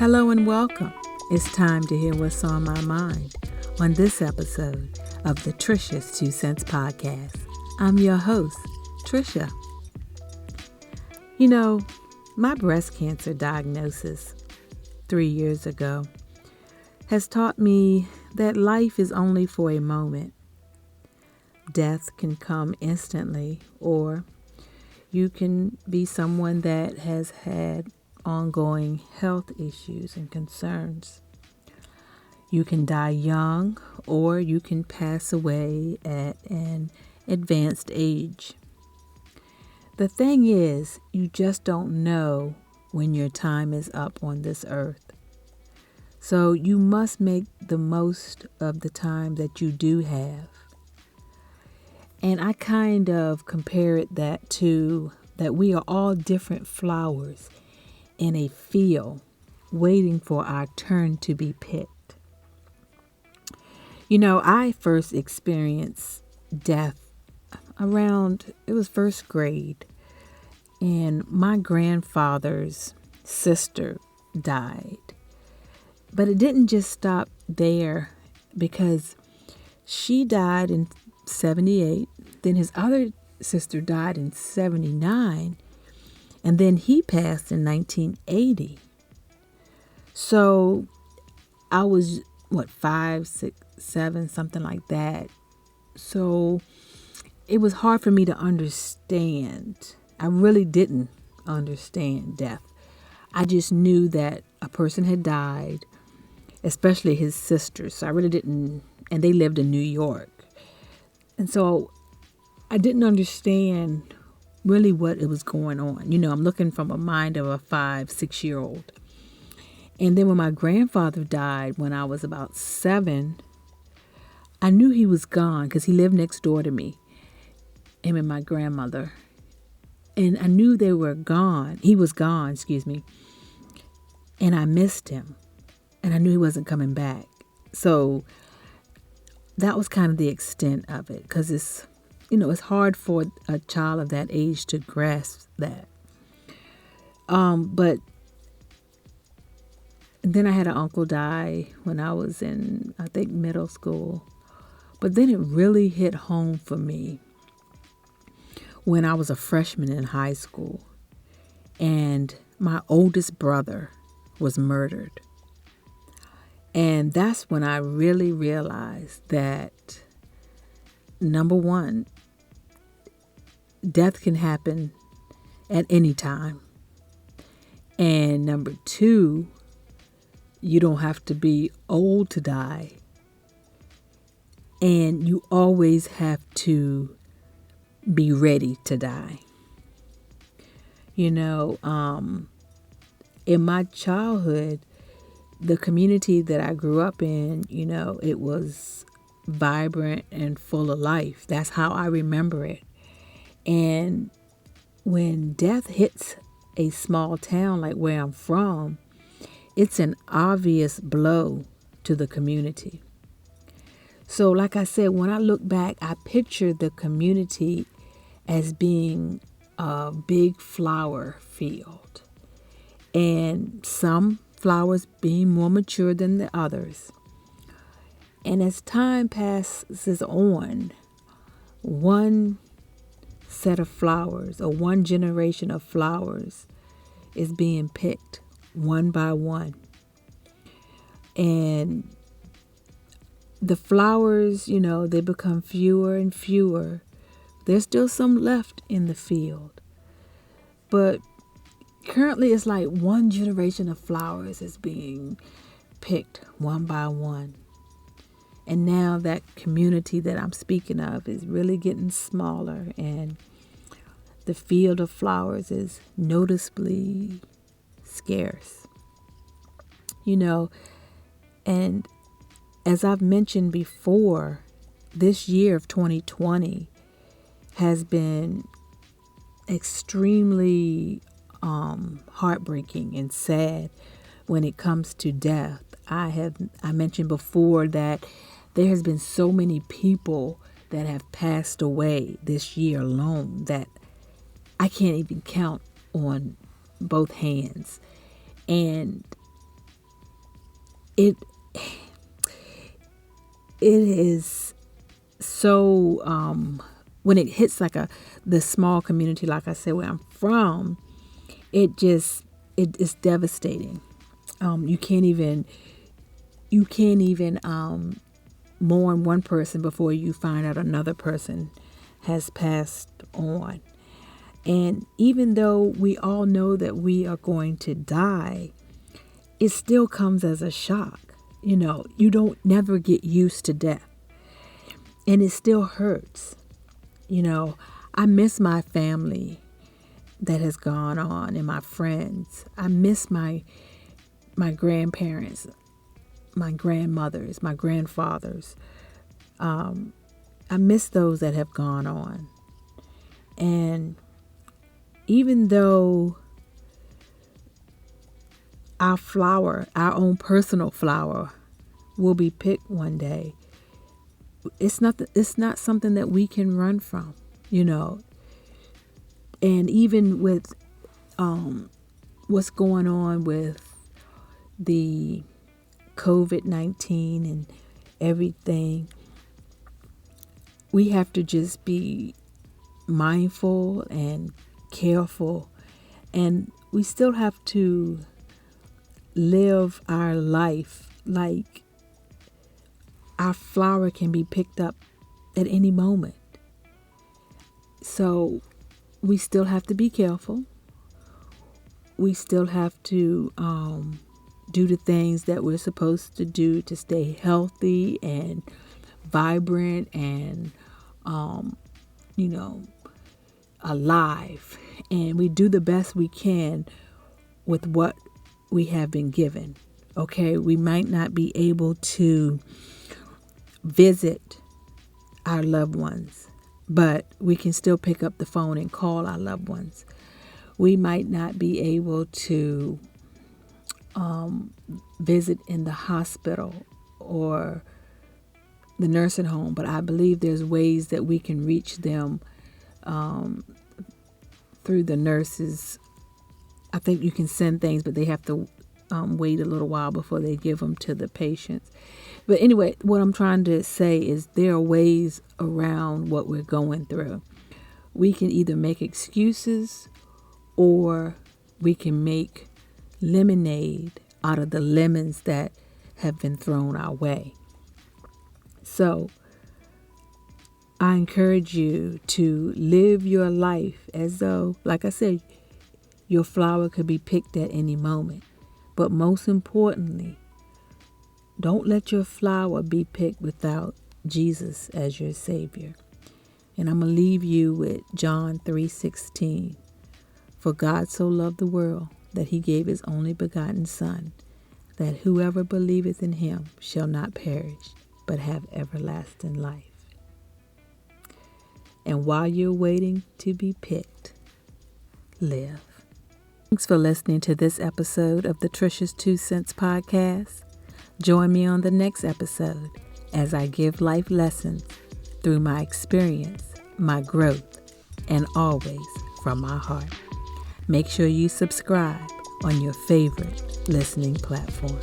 Hello and welcome. It's time to hear what's on my mind on this episode of the Trisha's 2 Cents Podcast. I'm your host, Trisha. You know, my breast cancer diagnosis 3 years ago has taught me that life is only for a moment. Death can come instantly, or you can be someone that has had ongoing health issues and concerns. You can die young, or you can pass away at an advanced age. The thing is, you just don't know when your time is up on this earth. So you must make the most of the time that you do have. And I kind of compare it that we are all different flowers in a field waiting for our turn to be picked. You know, I first experienced death it was first grade, and my grandfather's sister died. But it didn't just stop there, because she died in 78, then his other sister died in 79, and then he passed in 1980. So I was, 5, 6, 7, something like that. So it was hard for me to understand. I really didn't understand death. I just knew that a person had died, especially his sisters. So I really didn't, and they lived in New York. And so I didn't understand really what it was going on. You know, I'm looking from a mind of a 5, 6-year-old. And then when my grandfather died when I was about 7, I knew he was gone because he lived next door to me, him and my grandmother. And I knew they were gone. He was gone, and I missed him. And I knew he wasn't coming back. So that was kind of the extent of it, because it's hard for a child of that age to grasp that. But then I had an uncle die when I was in, I think, middle school. But then it really hit home for me when I was a freshman in high school, and my oldest brother was murdered. And that's when I really realized that, number one, death can happen at any time. And number 2, you don't have to be old to die. And you always have to be ready to die. You know, in my childhood, the community that I grew up in, it was vibrant and full of life. That's how I remember it. And when death hits a small town like where I'm from, it's an obvious blow to the community. So like I said, when I look back, I picture the community as being a big flower field, and some flowers being more mature than the others. And as time passes on, one set of flowers, or one generation of flowers, is being picked one by one. And the flowers, they become fewer and fewer. There's still some left in the field. But currently it's like one generation of flowers is being picked one by one. And now that community that I'm speaking of is really getting smaller, and the field of flowers is noticeably scarce. And as I've mentioned before, this year of 2020 has been extremely heartbreaking and sad when it comes to death. I mentioned before that there has been so many people that have passed away this year alone that I can't even count on both hands. And it is so, when it hits like the small community, like I said, where I'm from, it is devastating. You can't even mourn one person before you find out another person has passed on. And even though we all know that we are going to die, it still comes as a shock. You don't never get used to death, and it still hurts. I miss my family that has gone on and my friends. I miss my grandparents, my grandmothers, my grandfathers. I miss those that have gone on. And even though our own personal flower will be picked one day, it's not something that we can run from, And even with what's going on with the COVID-19 and everything, we have to just be mindful and careful, and we still have to live our life like our flower can be picked up at any moment. So we still have to be careful. We still have to do the things that we're supposed to do to stay healthy and vibrant and alive. And we do the best we can with what we have been given. Okay, we might not be able to visit our loved ones, but we can still pick up the phone and call our loved ones. We might not be able to visit in the hospital or the nursing home, but I believe there's ways that we can reach them through the nurses. I think you can send things, but they have to wait a little while before they give them to the patients. But anyway, what I'm trying to say is there are ways around what we're going through. We can either make excuses or we can make lemonade out of the lemons that have been thrown our way. So I encourage you to live your life as though, like I said, your flower could be picked at any moment. But most importantly, don't let your flower be picked without Jesus as your Savior. And I'm going to leave you with John 3:16. For God so loved the world that he gave his only begotten Son, that whoever believeth in him shall not perish, but have everlasting life. And while you're waiting to be picked, live. Thanks for listening to this episode of the Trisha's 2 Cents podcast. Join me on the next episode as I give life lessons through my experience, my growth, and always from my heart. Make sure you subscribe on your favorite listening platform.